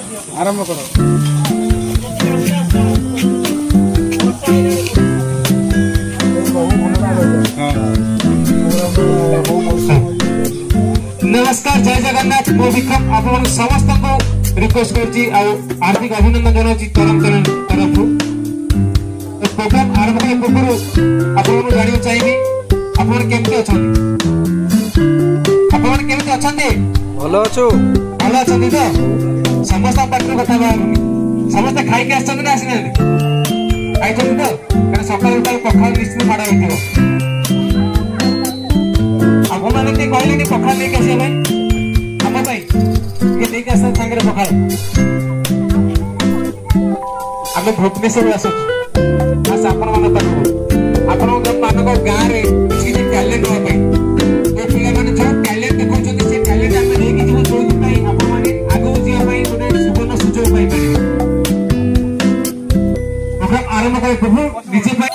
आरंभ करो। नमस्कार जय जगन्नाथ मो विक्रम आपण समस्त को रिक्वेस्ट करची हार्दिक अभिनंदन जनावची तरफ प्रोग्राम आरंभ करने पूर्व आपण जानियो चाहिए आपण केमती अछंती आपण केमती अछंती भलो अछु भलो अछंती तो समस्त पात्र कथा बाहर समस्त खाई के आछंती ना आसिना खाई तो कारण सकाळ उठाल पखाल निश्चित माडा होइतो आपण माने ते कहलेनी पखाल लेके आसे भाई हम भाई ये लेके आसे संगे पखाल आमे भुवनेश्वर आसु आज आपण माने पाखु आपण मानक गाँ रे किसी टैलेंट हो भाई तो पिला माने जो टैलेंट देखौ छथि से टैलेंट आमे लेके जीवन जोइ भाई आपण माने आगो जिया भाई गोटे सुवर्ण सुजोग पाई पारे प्रोग्राम आरंभ करे प्रभु निजे भाई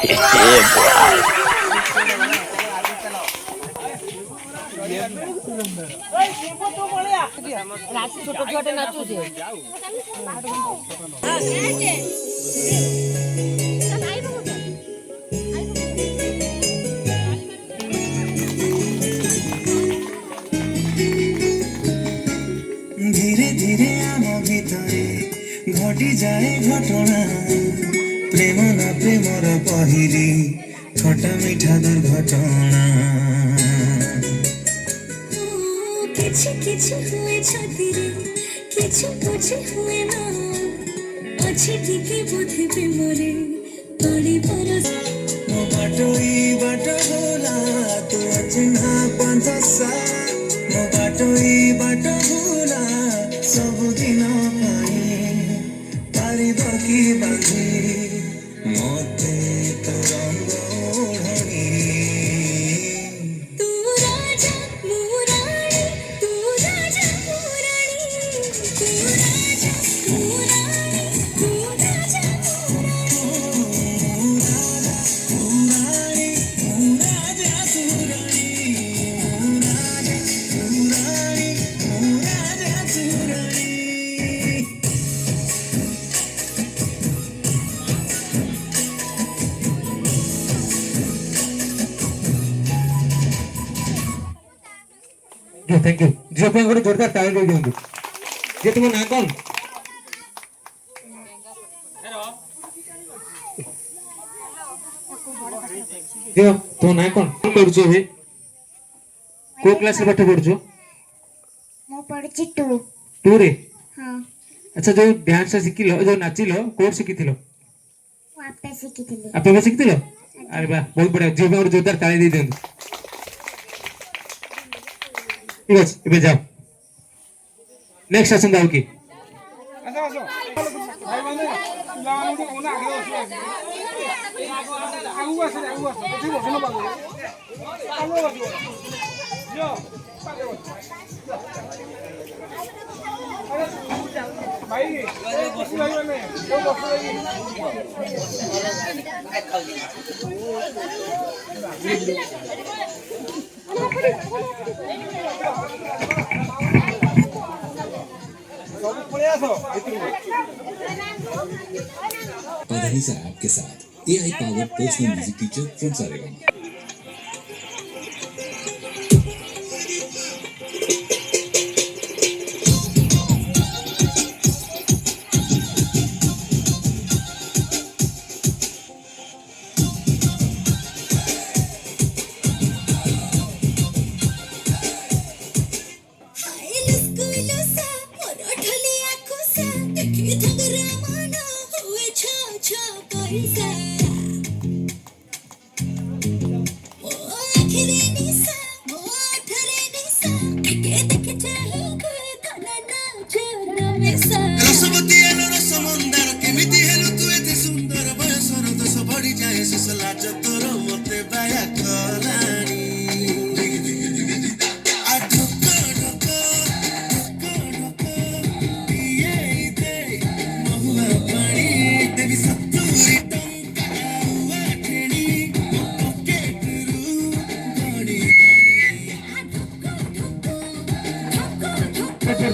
छोटे छोटे नाचू छे धीरे धीरे आम भितरे घटी जाए घटना प्रेम ना प्रेमर पहिली खटा मीठा दुर्घटना किछु किछु हुए छातीरे किछु बुझे हुए ना अच्छी टिके बुद्धि पे मोरे बड़ी परस मो बाटोई बाट होला तू अचिन्हा पंथसा मो बाटोई बाट होला सब दिन पाई तारी बाकी बाजी मते तो रंग ओढ़नी तू राजा मुरारी तू राजा मुरारी तू राजा मुरारी तू राजा थैंक यू जो पे गोटे जोरदार ताली दे दियंतु जे तुम ना कोन जो तो ना कोन करछो हे को क्लास रे पाठ पढछो मो पढ़छि टू तू रे हां अच्छा जो डांस सिखिलो जो नाचिलो कोड सिखिथिलो वापस शिखिथिले आपे सिखिथिलो अरे वाह बहुत बढ़िया जो पे गोटे जोरदार ताली दे दियंतु ठीक है इबे जाओ नेक्स्ट आसन दाओ की आसो आसो भाई माने पिला माने कोना आगे आगु आगु ठीक बसनो बाबू आगु बसो जो भाई बसो भाई माने जो बसो पधारी साहब के साथ AI power personal music teacher from Saregama.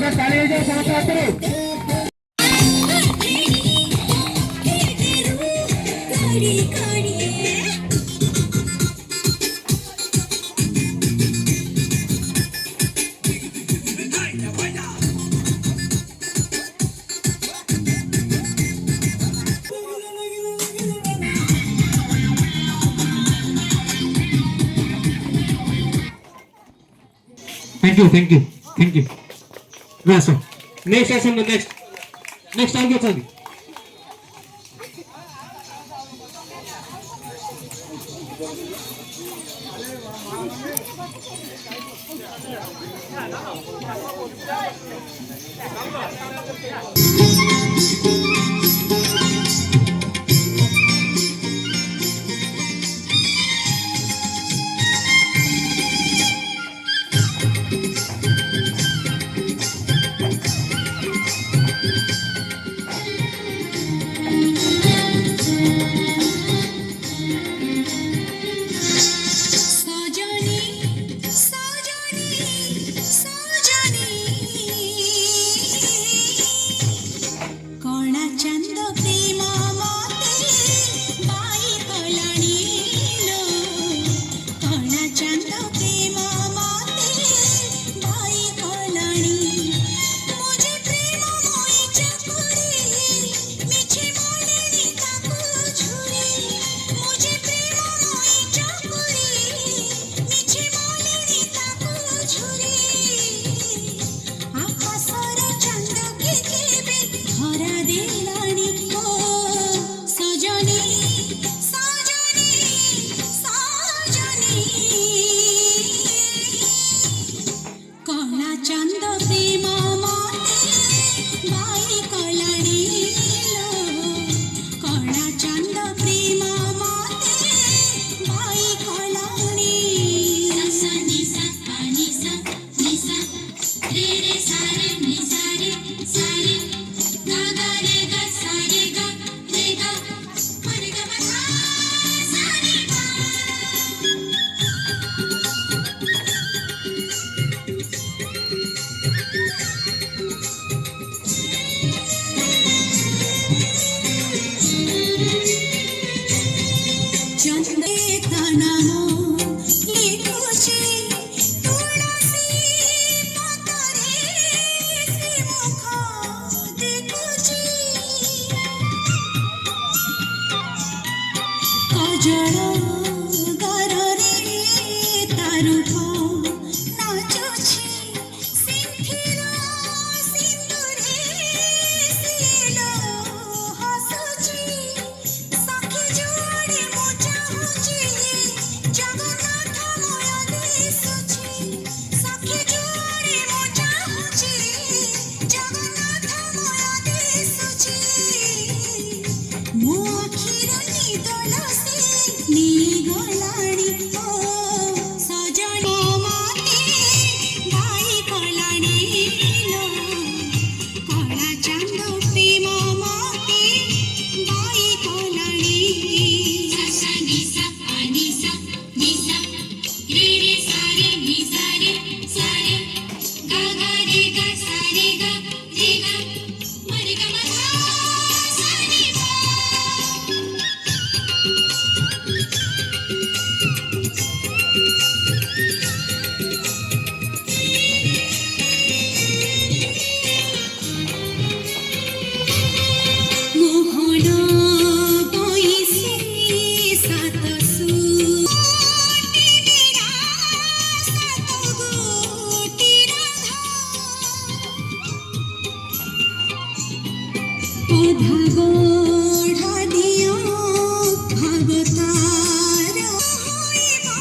ताली हो जाए समस्त हाथ थैंक यू थैंक यू मैं आसो नेक्स्ट आसो नेक्स्ट आगे चली सजनी सजनी सजनी कणा चंद प्रेम मते बाई कलाणी लो कणा चंद प्रेम मते बाई कलाणी मुझे प्रेम मोई चकुरी मिछे मोलेनी ताकू झुरी मुझे प्रेम मोई चकुरी मिछे मोलेनी ताकू झुरी आकाशर चंद के केबे धरा देलानी ओ सजनी सजनी सजनी कणा चंद प्रेम मते बाई कलाणी लो कणा चंद प्रेम मते बाई कलाणी सा नि सा रे रे सा रे नि सा रे गा गा रे गा सा रे गा रे गा रे गा मा सा रे गा चंदे तनामो लिखुची तुलसी पतरे श्री मुख देखुची कजळ गररे तारूप नाचुची सिंथिर सिंदूरे सिलो हसुची सखी जोड़ी मो चाहुची जगन्नाथ मोय दिसुची सखी जोड़ी मो चाहुची जगन्नाथ मोय दिसुची मो आखिर निदल से निगलाणी ओ सजनी मते बाई कलाणी लो कणा चंद प्रेम मते बाई कलाणी सा नि सा रे रे सा रे नि सा रे गा गा रे गा सा रे गा रे गा रे गा मा सा रे गा मोहन बैसे सातसु टीरा सात गोटी राधा ओधा गोढ़ा दियो भगतार होइबा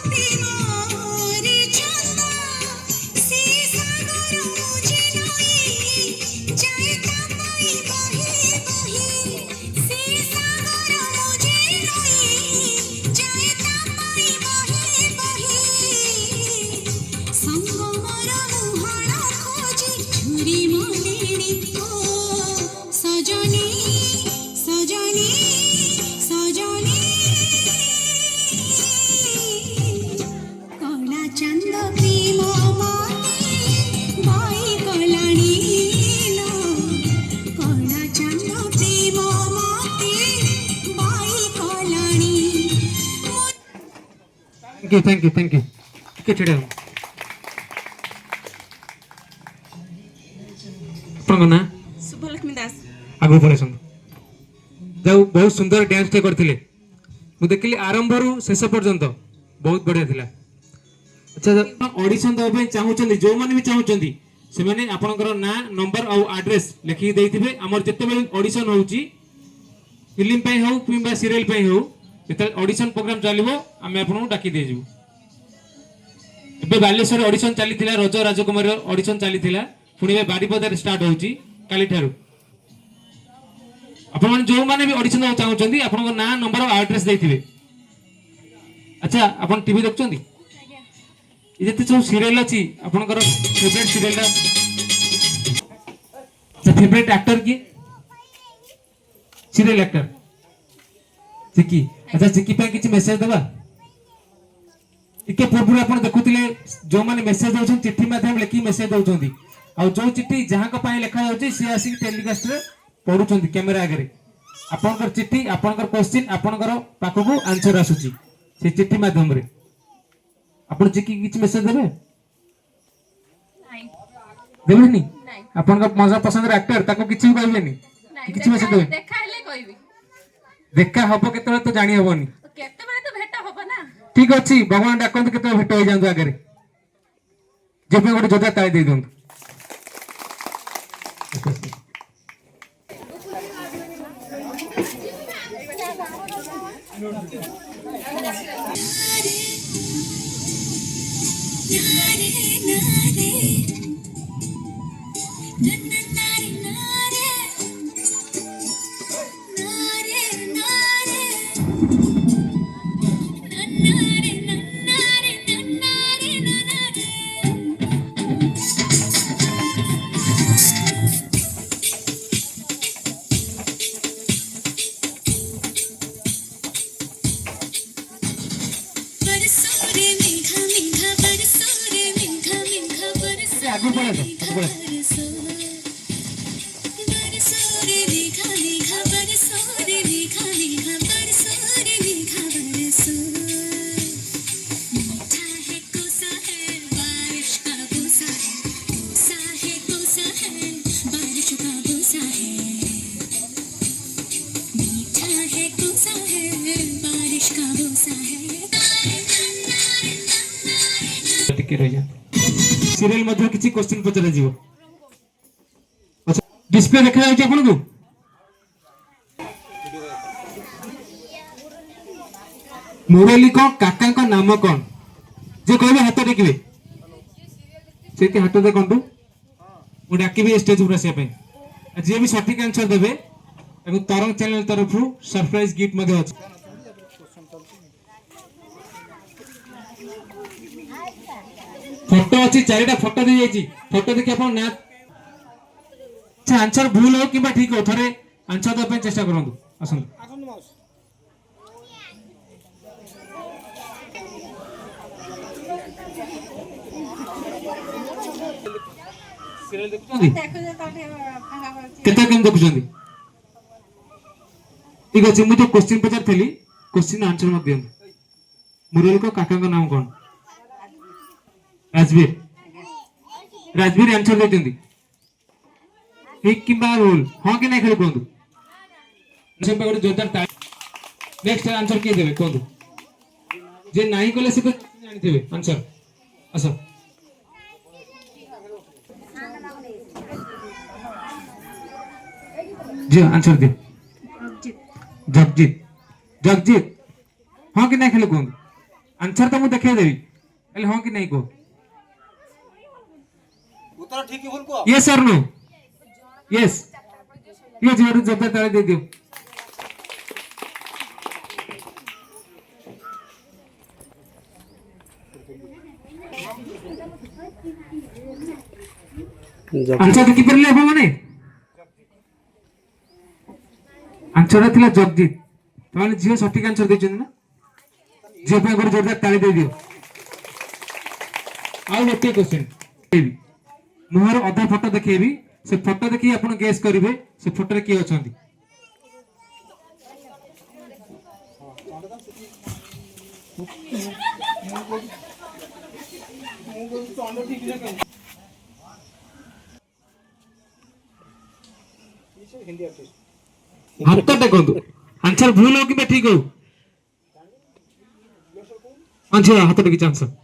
प्रेम रे चंद से सागर मुझे नई जाए तापाई बही बही से सागर मुझे नई जाए तापाई बही बही संगमर मुहाण खोजी झुरी मोलेनी ओ सजनी सजनी सजनी कणा चंद प्रेम मते बाई कलाणी लो कणा चंद प्रेम मते बाई कलाणी थैंक यू के छड़े आपन ना शुभलक्ष्मी दास आगु पड़े जो बहुत सुंदर डांस टे करथिले मु देखली आरंभ रु शेष पर्यंत बहुत बढ़िया थिला अच्छा ऑडिशन दवा पे चाहूचंदी जो माने भी चाहूचंदी से माने आपनकर ना नंबर और एड्रेस लिखि देइथिबे हमर जत्ते बेले ऑडिशन होउची फिल्म पे हो किबा सीरियल पे हो जते ऑडिशन प्रोग्राम चलिबो हमें आपन डाकी दे जिवो एबे बालेश्वर ऑडिशन चली थिला रज राजकुमार ऑडिशन चली थिला पुणी बे बारीपदार स्टार्ट होउची काली ठारू आपन माने जो माने भी ऑडिशन दवा चाहूचंदी आपन ना नंबर और एड्रेस देइथिबे अच्छा आपन टीवी देखचंदी ये तो सब सीरियल अच्छी आपनकर फेवरेट सीरियल ता फेवरेट एक्टर की सीरियल एक्टर चिकी अच्छा चिकी पे किछि मेसेज दबा इके पूर्व आपण देखुतिले जो माने मेसेज दउछन चिट्ठी माध्यम लेखि मेसेज दउछंदी आ जो चिट्ठी जहां का पाए लिखा जाउछि से आसी टेलीकास्ट रे पढुछंदी कैमरा आगे आपनकर चिट्ठी आपनकर क्वेश्चन आपनकर पाखकु आंसर आसुछि से चिट्ठी माध्यम रे आपण चिकी किछि मेसेज देबे नहीं देबेनी नहीं आपण का मजा पसंद एक्टर ताको किछि भी कहबेनी किछि मेसेज देबे देखा हेले कहबी देखा हबो केतले तो जानि हबोनी केते बेले तो भेट होबो ना ठीक अछि भगवान डाकंत केतले भेट होई जांदो आगे जेबे गोटे जोदा ताई दे दंत आगु पड़े तो पड़े टिके रह जा सीरियल मध्ये किछि क्वेश्चन पचरा जीवो अच्छा डिस्प्ले देखा जाउछि आपन को मुरली को काका का नाम कोन जे कहबे हाथ टेकिबे सेति हाथ दे कोंटू मु डाकिबे स्टेज ऊपर से पे जे भी सटीक आंसर देबे ताको तरंग चैनल तरफु सरप्राइज गिफ्ट मध्ये अछि फोटो अच्छी चारिटा फोटो दी जाइए फोटो देखिए आप ना अच्छा आंसर भूल हो कि ठीक हो थोड़े आंसर देवा चेष्टा करूँ आसନ୍ତୁ केते केम देखुछंदी ठीक अछि मु तो क्वेश्चन पचार थली क्वेश्चन आंसर मत दियन मुरली को काका का नाम कोन राजवीर राजवीर आंसर देते ठीक कि भूल हाँ कि नहीं खेल कहतु जोरदार नेक्स्ट आंसर किए देवे कहतु जे नहीं कले से जानी आंसर आस जी आंसर दे जगजीत जगजीत हाँ कि नहीं खेल कहतु आंसर तो मुझे देखा देवी हाँ कि नहीं कह उत्तर ठीक है बोल को यस और नो यस ये जोर जोरदार ताली दे दियो आंसर देखि परले आप माने आंसर थिला जगजीत तो माने जियो सटीक आंसर देछन ना जियो पे गोर जोरदार ताली दे दियो आ गोटे क्वेश्चन मुहर अधा फोटो देखेबी से फोटो देखि आपण गेस करिवे से फोटो रे की अछंती हाथ देखंतु आंसर भूल हो कि ठीक हो अच्छा हाथ देखि आंसर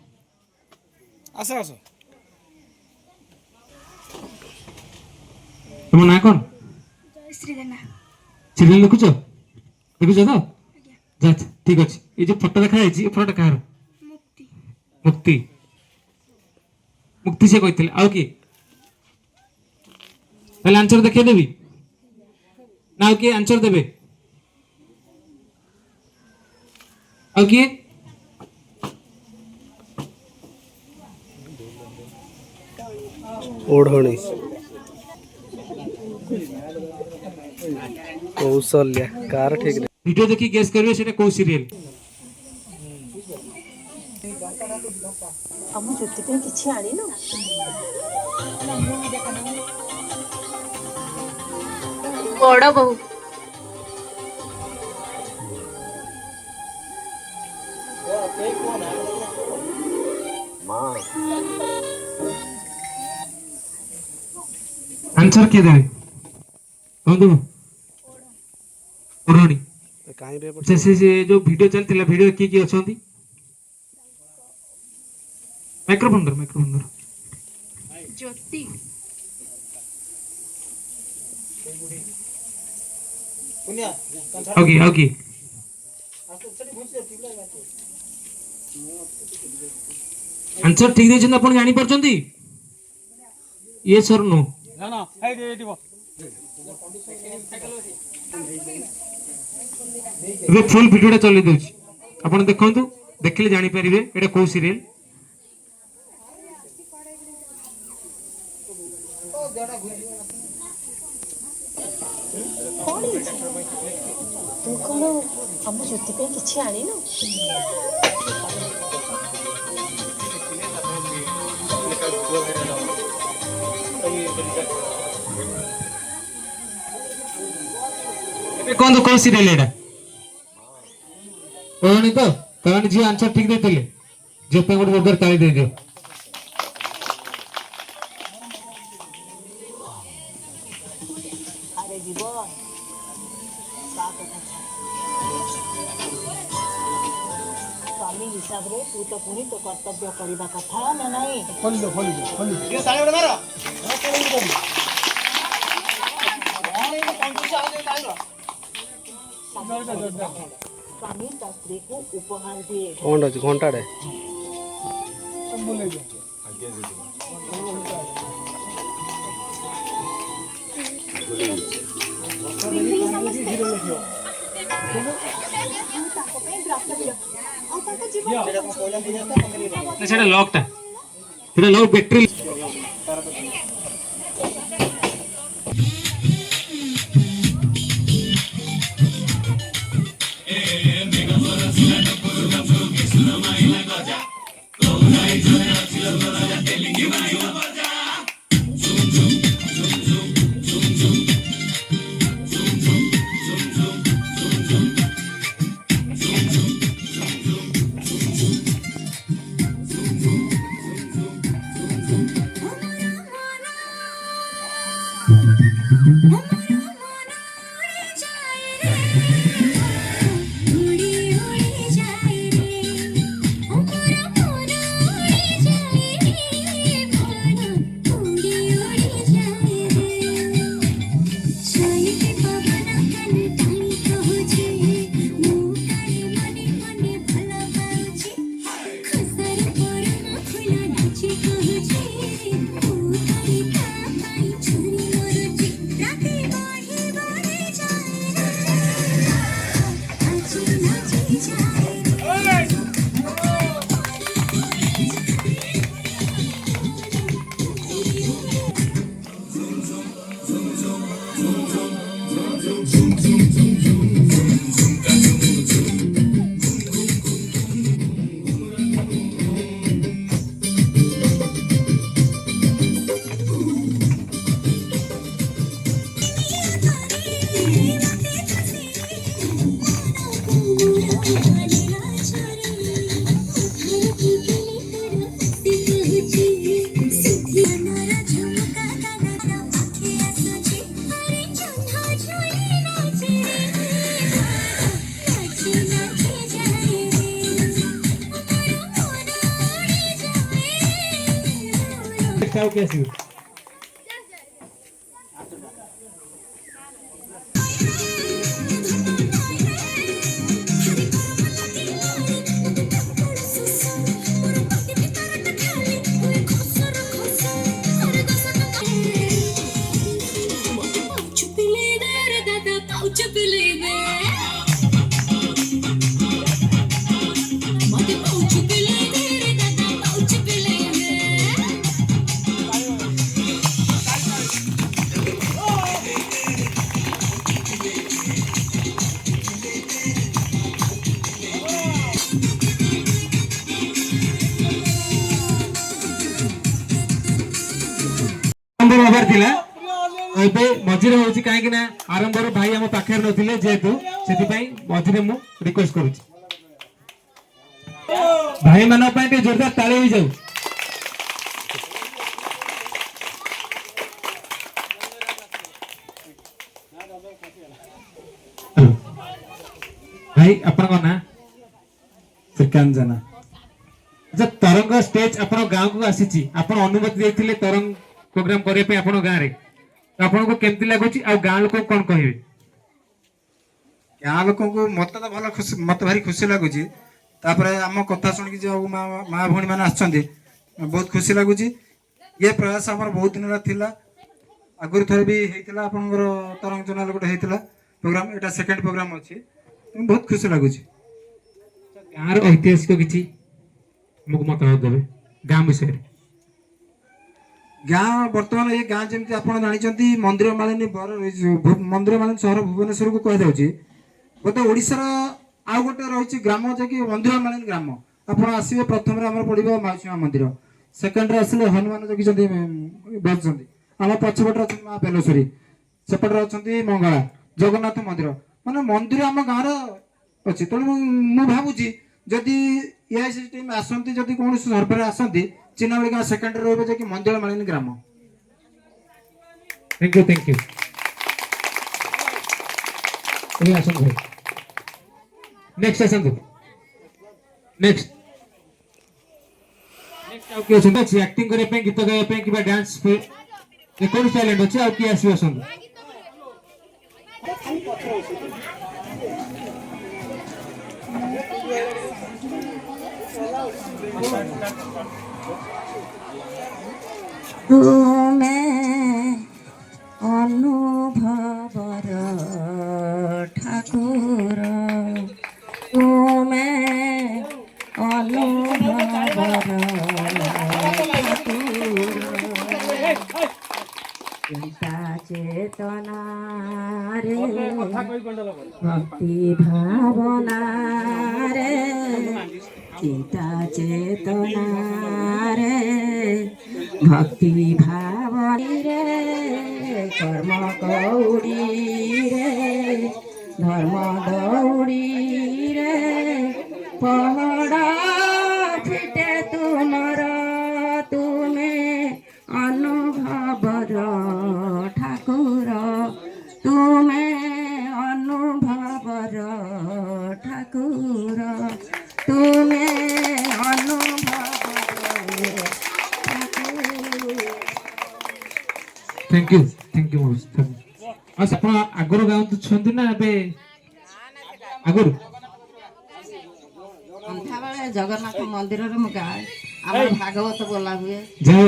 ଆସ ଆସ। तुम ना कौन सीरियल देखुच देखुच तो जा ठीक अच्छे ये जो फोटो देखा जाए फोटो कह मुक्ति मुक्ति से कहते आउ किए पहले आंसर देखिए देवी ना आउ किए आंसर देवे आउ किए ओढ़णी कौशल्या कार ठीक रे वीडियो देखी गेस करियो सेटा को सीरियल ଆମ ଜ୍ୟୋତି ପାଇଁ କିଛି ଆଣିନୁ ବଡ ବୋହୂ आंसर किए देवे कौन देव ओढ़णी काई रे से जो वीडियो चलता वीडियो किए किए अच्छा माइक्रोफोन धर ଜ୍ୟୋତି ओके आंसर ठीक देछन आपण जानि परछंती ये सर नो ନା ନା ଏଇଠି ଏଇଠି ବସ। ଏବେ ଫୁଲ୍ ଭିଡିଓଟା ଚଲେଇ ଦଉଛି ଆପଣ ଦେଖନ୍ତୁ ଦେଖିଲେ ଜାଣିପାରିବେ ଏଇଟା କୋଉ ସିରିଏଲ ତୁ କଣ ଆମ ଜ୍ୟୋତି ପାଇଁ କିଛି ଆଣିନୁ ଏବେ କହନ୍ତୁ କୋଉ ସିରିଏଲ ଏଇଟା କହନି ତ କହନି ଝିଅ ଆନ୍ସର ଠିକ ଦେଇଥିଲେ ଝିଅ ପାଇଁ ଗୋଟେ ଜୋରଦାର ତାଳି ଦେଇଦିଅ ଆରେ ଯିବ ସ୍ୱାମୀ ହିସାବରେ ତୁ ତ ପୁଣି ତୋ କର୍ତ୍ତବ୍ୟ କରିବା କଥା ନା ନାହିଁ ଖୋଲିଦିଅ ଟିକେ ସାଙ୍ଗେ ଗୋଟେ ମାର ସ୍ୱାମୀ ତା ସ୍ତ୍ରୀକୁ ଉପହାର ଦିଏ କଣ ଅଛି ଘଣ୍ଟାଟେ ବୁଲେଇ ଦିଅ। ସେଟା ଲକ୍ ଟା ସେଟା ଲକ୍ ବ୍ୟାଟେରୀ Happy birthday. ଆଉ କିଏ ଆସିବେ? ହବାର ଥିଲା ଏବେ ମଝିରେ ହଉଛି କାହିଁକି ନା ଆରମ୍ଭରୁ ଭାଇ ଆମ ପାଖରେ ନଥିଲେ ଯେହେତୁ ସେଥିପାଇଁ ମଝିରେ ମୁଁ ରିକ୍ୱେଷ୍ଟ କରୁଛି ଭାଇ ମାନଙ୍କ ପାଇଁ ଟିକେ ଜୋରଦାର ତାଳି ହେଇଯାଉ। ଭାଇ ଆପଣଙ୍କ ନାଁ? ଶ୍ରୀକାନ୍ତ ଜେନା। ଆଚ୍ଛା ତରଙ୍ଗ ଷ୍ଟେଜ ଆପଣ ଗାଁକୁ ଆସିଛି ଆପଣ ଅନୁମତି ଦେଇଥିଲେ ତରଙ୍ଗ ପ୍ରୋଗ୍ରାମ କରିବା ପାଇଁ ଆପଣ ଗାଁରେ ଆପଣଙ୍କୁ କେମିତି ଲାଗୁଛି ଆଉ ଗାଁ ଲୋକ କଣ କହିବେ? ଗାଁ ଲୋକଙ୍କୁ ମତେ ତ ଭଲ ଖୁସି ମତେ ଭାରି ଖୁସି ଲାଗୁଛି ତାପରେ ଆମ କଥା ଶୁଣିକି ଯୋଉ ମା ଭଉଣୀ ମାନେ ଆସିଛନ୍ତି ବହୁତ ଖୁସି ଲାଗୁଛି ଇଏ ପ୍ରୟାସ ଆମର ବହୁତ ଦିନ ହେଲା ଥିଲା ଆଗରୁ ଥରେ ବି ହେଇଥିଲା ଆପଣଙ୍କର ତରଙ୍ଗ ଚ୍ୟାନେଲ ଗୋଟେ ହେଇଥିଲା ପ୍ରୋଗ୍ରାମ ଏଇଟା ସେକେଣ୍ଡ ପ୍ରୋଗ୍ରାମ ଅଛି ବହୁତ ଖୁସି ଲାଗୁଛି। ଗାଁର ଐତିହାସିକ କିଛି ଆମକୁ ମତାମତ ଦେବେ ଗାଁ ବିଷୟରେ? ଗାଁ ବର୍ତ୍ତମାନ ଏ ଗାଁ ଯେମିତି ଆପଣ ଜାଣିଛନ୍ତି ମନ୍ଦିର ମାଳିନୀ ସହର ଭୁବନେଶ୍ୱରକୁ କୁହାଯାଉଛି ବୋଧେ ଓଡ଼ିଶାର ଆଉ ଗୋଟେ ରହିଛି ଗ୍ରାମ ଯାକି ମନ୍ଦିର ମାଳିନୀ ଗ୍ରାମ ଆପଣ ଆସିବେ ପ୍ରଥମରେ ଆମର ପଡ଼ିବ ମାଉସୀ ମା ମନ୍ଦିର ସେକେଣ୍ଡରେ ଆସିଲେ ହନୁମାନ ଜଗିଛନ୍ତି ବସୁଛନ୍ତି ଆମ ପଛପଟରେ ଅଛନ୍ତି ମା ବେଲେଶ୍ୱରୀ ସେପଟରେ ଅଛନ୍ତି ମଙ୍ଗଳା ଜଗନ୍ନାଥ ମନ୍ଦିର ମାନେ ମନ୍ଦିର ଆମ ଗାଁର ଅଛି ତେଣୁ ମୁଁ ଭାବୁଛି ଯଦି ଏଆଇସି ଟିମ୍ ଆସନ୍ତି ଯଦି କୌଣସି ସର୍ଭେରେ ଆସନ୍ତି ଚିହ୍ନାବଳି ଗାଁ ସେକେଣ୍ଡରେ ରହିବ ଯେ କି ମନ୍ଦିର ମାଳିନୀ ଗ୍ରାମ। ଥ୍ୟାଙ୍କ ୟୁ ଏବେ ଆସନ୍ତୁ ଭାଇ ନେକ୍ସଟ ଆସନ୍ତୁ ନେକ୍ସଟ ଆଉ କିଏ ଅଛନ୍ତି ଅଛି ଆକ୍ଟିଂ କରିବା ପାଇଁ ଗୀତ ଗାଇବା ପାଇଁ କିମ୍ବା ଡ୍ୟାନ୍ସ ଯେକୌଣସି ଟ୍ୟାଲେଣ୍ଟ ଅଛି ଆଉ କିଏ ଆସିବେ ଆସନ୍ତୁ। ତୁମେ ଅନୁଭବର ଠାକୁର ତୁମେ ଅନୁଭବର ଚିନ୍ତା ଚେତନାରେ ଭକ୍ତି ଭାବନାରେ ଚିନ୍ତା ଚେତନାରେ ଭକ୍ତି ଭାବନରେ କର୍ମ କଉଡ଼ିରେ ଧର୍ମ ଦୌଡ଼ିରେ ପହଡ଼ ଫିଟେ ତୁମର ତୁମେ ଅନୁଭବର ଠାକୁର ତୁମେ ଅନୁଭବର ଠାକୁର ତୁମେ ଅନୁଭବର थैंक यू आज आप आगर गाँव ना ए आगर सन्ध्या बेले जगन्नाथ मंदिर में गाए भागवत बोला हुए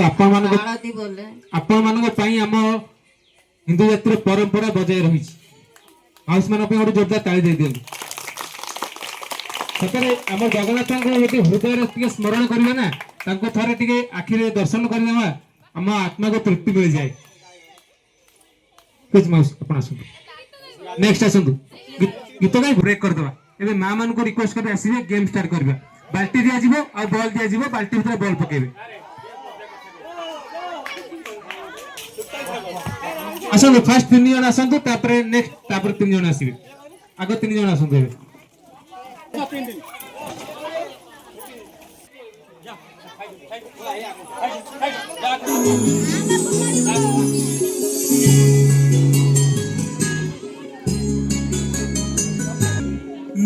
आरती बोले आपण आम हिंदू जातिर परंपरा बजाय रही माउस मान जोरदार ताली दे दिखाँ सतरे आम जगन्नाथ हृदय स्मरण करें ना थे टे आखिरे दर्शन करदे आम आत्मा को तृप्ति मिल जाए। नेक्स्ट आसतु गीत गाई ब्रेक करदे ए माँ मान को रिक्वेस्ट कर आसवे गेम स्टार्ट करवा बाल्टी दि जाव आ बॉल दि जाव बाल्टी भीतर बॉल पकेबे आसतु फास्ट 3 जन आसतु नेक्स्ट 3 जन आसवे आग 3 जन आसतु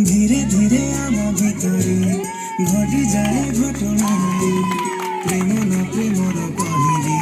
धीरे धीरे आम भितरे घटी जाए घटना प्रेम न प्रेमर कहली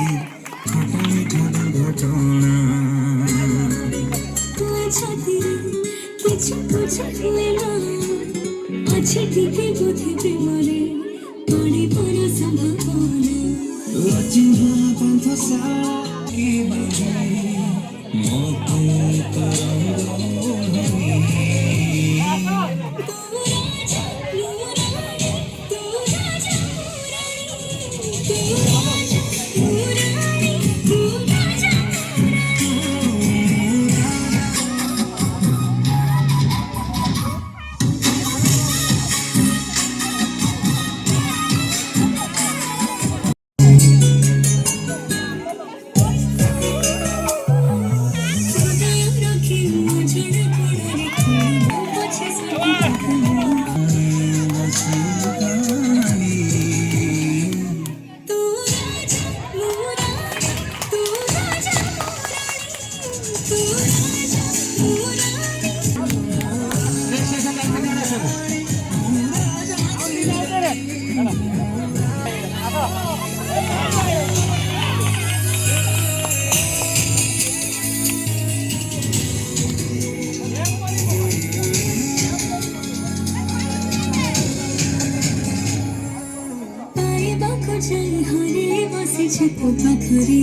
ପାଇବାକୁ ଯାଇ ହରେ ବସିଛି ତୋ ପାଖରେ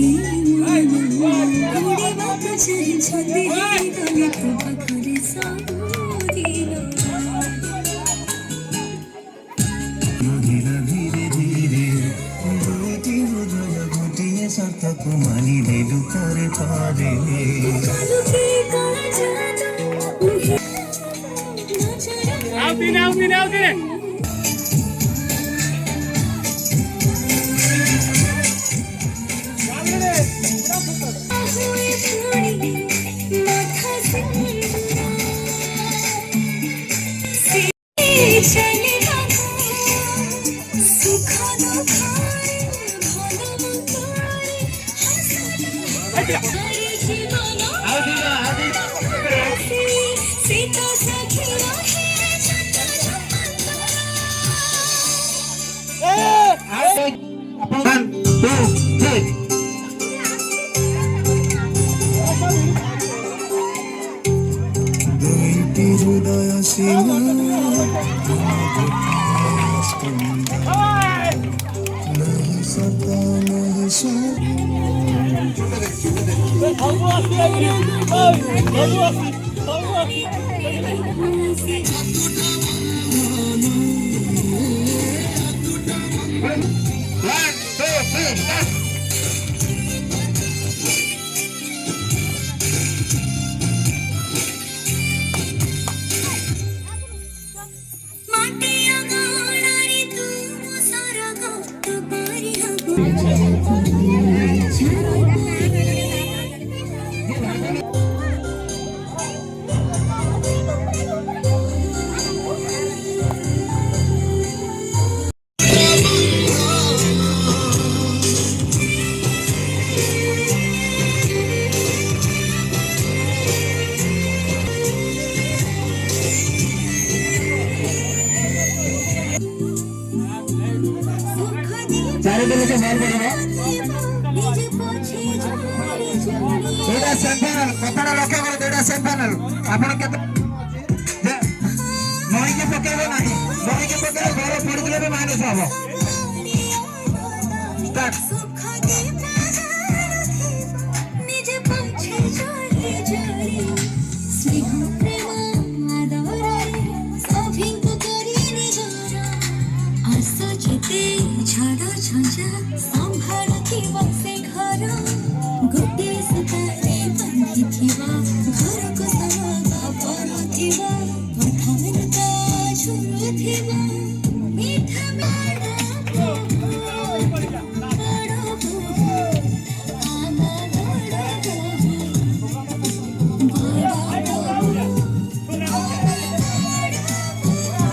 ଉଡ଼ିବାକୁ ଯାଇ ଛନ୍ଦି ଗଲେ ତୋ ପାଖରେ ସବୁଦିନ ଧୀରେ ଧୀରେ ଦୁଇଟି ହୃଦୟ ଗୋଟିଏ ସର୍ତ୍ତକୁ ମାନି ଦେଲୁ ପରେ ପରେ କାଲୁ କି କଣ ଜାଦୁ हुए पूरी माथा से चले सुख दुख सीता सखी One, two, three. দুইটি হৃদয় সীমা नहीं सता नहीं सता One, two, three, start. माटिया गाणारी तू सारा गात बारी हवा ଚାରିଟି ଲୋକ ବଲ୍ କରିବ निज पोछे जारी जारी ଦୁଇଟା ସେମିଫାଇନାଲ କଥାଟା ଲକ୍ଷ୍ୟ କର ଦୁଇଟା ସେମିଫାଇନାଲ ଆପଣ କେତେ ମହିକି ପକେଇବେ ନାହିଁ ମହିକି ପକେଇଲେ ଘର ପଡ଼ିଥିଲେ ବି ମାଇନସ୍ ହବ ଷ୍ଟାର୍ଟ सुख दे निज पोछे जारी जारी स्नेह प्रेम आदर सभी को करी निजरा आस जेते छाड़ छंजा संभाळ थिबा से घर गोटे सुतारे बांधि थिबा घर को सगा पर थिबा पठान का झुर थिबा मीठा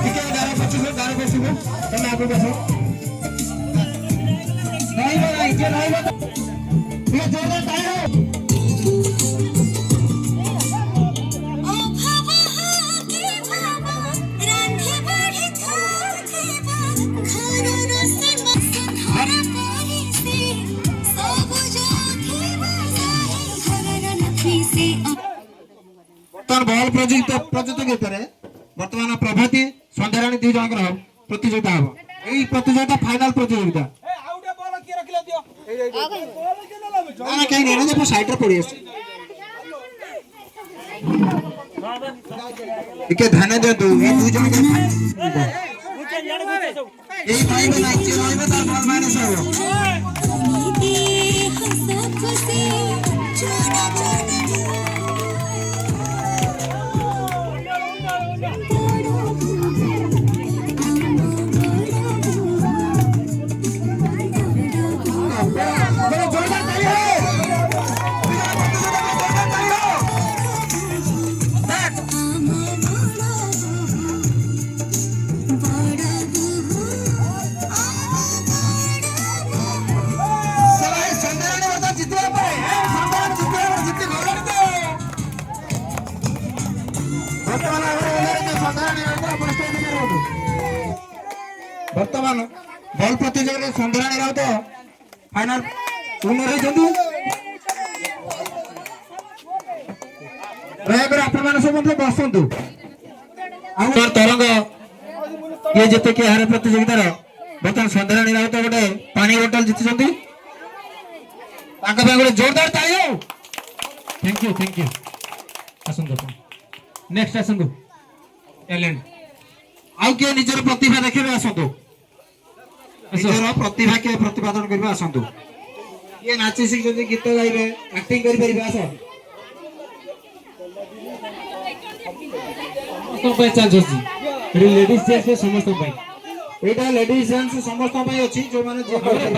ଟିକେ ଗାର ପଛିବ ତମେ ଆଗକୁ ବସ ରହିବ ନାହିଁ କିଏ ରହିବ ଟିକେ ଜୋରରେ ଟାଣିବ अभाव के भाव रांधे बढ़ी थिबा घर रसन संधार परी से सब जो थिबा घर नथी से ବର୍ତ୍ତମାନ ବଲ୍ ପ୍ରତିଯୋଗିତାରେ ବର୍ତ୍ତମାନ ପ୍ରଭାତୀ ସନ୍ଧ୍ୟାରାଣୀ ଦୁଇ ଜଣଙ୍କର ପ୍ରତିଯୋଗିତା ହବ ଏଇ ପ୍ରତିଯୋଗିତା ଫାଇନାଲ ପ୍ରତିଯୋଗିତା ନା କେହି ନେଇ ମୁଁ ସାଇଡରେ ପଡି ଆସିଛି ଟିକେ ଧ୍ୟାନ ଦିଅନ୍ତୁ ଏଇ ଦୁଇ ଜଣ ଏଇ ପାଇବେ ନାହିଁ ଯିଏ ରହିବ ତାର ବଲ୍ ମାଇନସ୍ ହବ नीति हंसक से चोरा ବର୍ତ୍ତମାନ ବଲ ପ୍ରତିଯୋଗିତାରେ ସନ୍ଧ୍ୟାରାଣୀ ରାଉତ ଫାଇନାଲ ୱିନର ହେଇଛନ୍ତି। ଦୟାକରି ଆପଣମାନେ ସବୁ ମଧ୍ୟ ବସନ୍ତୁ। ଆଉ ତରଙ୍ଗ କିଏ ଯେତେ କିଏ ହାରେ ପ୍ରତିଯୋଗିତାର ବର୍ତ୍ତମାନ ସନ୍ଧ୍ୟାରାଣୀ ରାଉତ ଗୋଟେ ପାଣି ବୋଟଲ ଜିତିଛନ୍ତି। ତାଙ୍କ ପାଇଁ ଗୋଟେ ଜୋରଦାର ତାଳି ହଉ। ଥ୍ୟାଙ୍କ ୟୁ ଆସନ୍ତୁ ଆପଣ ନେକ୍ସଟ ଆସନ୍ତୁ ଟ୍ୟାଲେଣ୍ଟ। ଆଉ କିଏ ନିଜର ପ୍ରତିଭା ଦେଖେଇବେ ଆସନ୍ତୁ। ନିଜର ପ୍ରତିଭା କିଏ ପ୍ରତିପାଦନ କରିବେ ଆସନ୍ତୁ। କିଏ ନାଚି ଶିଖିଛନ୍ତି ଗୀତ ଗାଇବେ ଆକ୍ଟିଂ କରିପାରିବେ ଆସ। ସମସ୍ତଙ୍କ ପାଇଁ ଚାନ୍ସ ଅଛି। ଏଠି ଲେଡିଜ ଚେୟାର ସମସ୍ତଙ୍କ ପାଇଁ। ଏଇଟା ଲେଡିଜ ଚାନ୍ସ ସମସ୍ତଙ୍କ ପାଇଁ ଅଛି। ଯୋଉମାନେ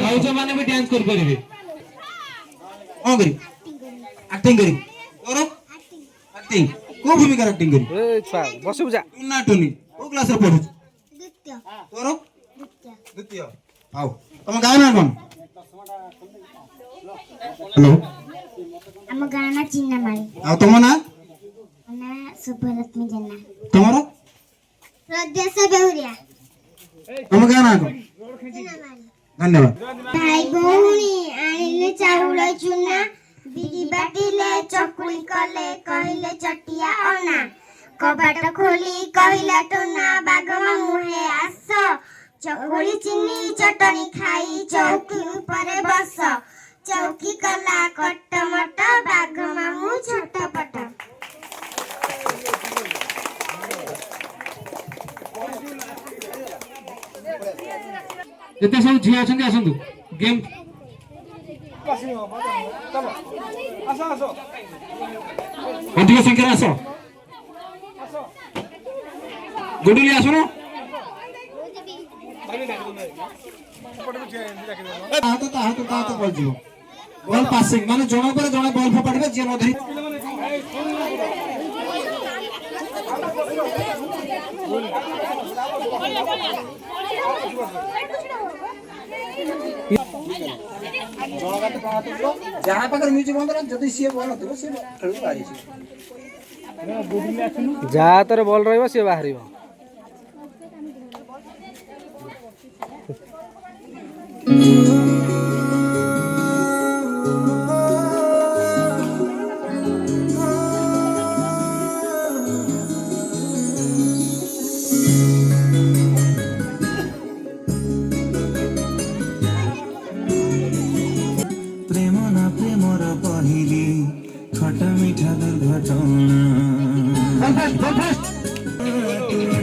ଭାଉଜମାନେ ବି ଡ୍ୟାନ୍ସ କରିପାରିବେ। କଣ କରିବି ଆକ୍ଟିଂ କରିବି ତୋର ଆକ୍ଟିଂ କୋଉ ଭୂମିକାର ଆକ୍ଟିଂ କରିବି? ଏ ଛୁଆ ବସିବୁ ଯା। ଟୁନା ଟୁନି କୋଉ କ୍ଲାସରେ ପଢୁଛୁ? ତୋର ଦ୍ୱିତୀୟ। ଆଉ ତମ ଗାଁ ନାଁ କଣ? ହ୍ୟାଲୋ ଆମ ଗାଁ ନା ଚିନ୍ନାମାଳି। ଆଉ ତମ ନାଁ? ନା ଶୁଭଲକ୍ଷ୍ମୀ ଜେନା। ତମର? ପ୍ରଦ୍ୟାସ ବେହୁରିଆ। ତମ ଗାଁ ନାଁ କଣ? ଧନ୍ୟବାଦ। ଭାଇ ଭଉଣୀ ଆଣିଲେ ଚାଉଳ ଚୁନା, ବିରି ବାଟିଲେ ଚକୁଳି କଲେ କହିଲେ ଚଟିଆ ଅନା। କବାଟ ଖୋଲି କହିଲା ଟୁନା ବାଘ ମାମୁଁ ହେ ଆସ, ଚକୁଳି ଚିନି ଚଟଣି ଖାଇ ଚୌକି ଉପରେ ବସ। ଚୌକି କଲା କଟମଟ ବାଘ ମାମୁଁ ଛଟପଟ। ଯେତେ ସବୁ ଝିଅ ଅଛନ୍ତି ଆସନ୍ତୁ ଗେମ୍ ଅଧିକ ସଂଖ୍ୟାରେ ଆସ। ଗୁଡୁଲି ଆସୁନ। ହାତ ପଡ଼ିଯିବ। ବଲ ପାସିଂ ମାନେ ଜଣ ପରେ ଜଣେ ବଲ ଫୋପାଡ଼ିବେ ଯିଏ ନ ଧରି। ଯାହା ପାଖରେ ମ୍ୟୁଜିକ୍ ବନ୍ଦ ଯଦି ସିଏ ବଲ ନଥିବ ସିଏ ଖେଳକୁ ବାହାରିଯିବ। ଯାହା ହାତରେ ବଲ୍ ରହିବ ସିଏ ବାହାରିବ। ପ୍ରେମ ନା ପ୍ରେମର କହିଲି ଖଟା ମିଠା ଦୁର୍ଘଟଣା।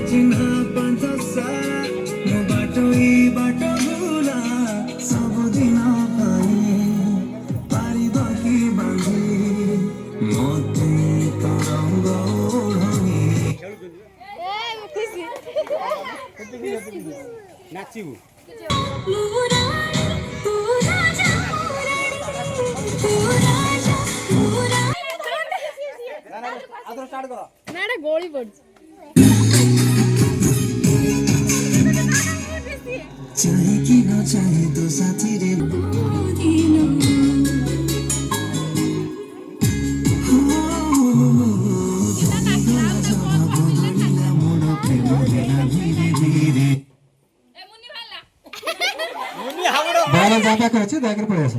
ଚିହ୍ନା ପାଞ୍ଚ ମୋ ବାଟ ଏଇ ବାଟ ଭୁଲା ସବୁଦିନ ପାଇଁ ପାରିବ କି ବାନ୍ଧି ମତେ ତରଙ୍ଗ ଓଢ଼ଣି। ନାଚିବୁ ଗୋଳି ପଡୁଛି। ଚାहे କି ନ ଚାहे ତୋ ସାଥିରେ ବାହାର ଯାହା ପାଖରେ ଅଛି ଦୟାକରି ପଳେଇ ଆସ।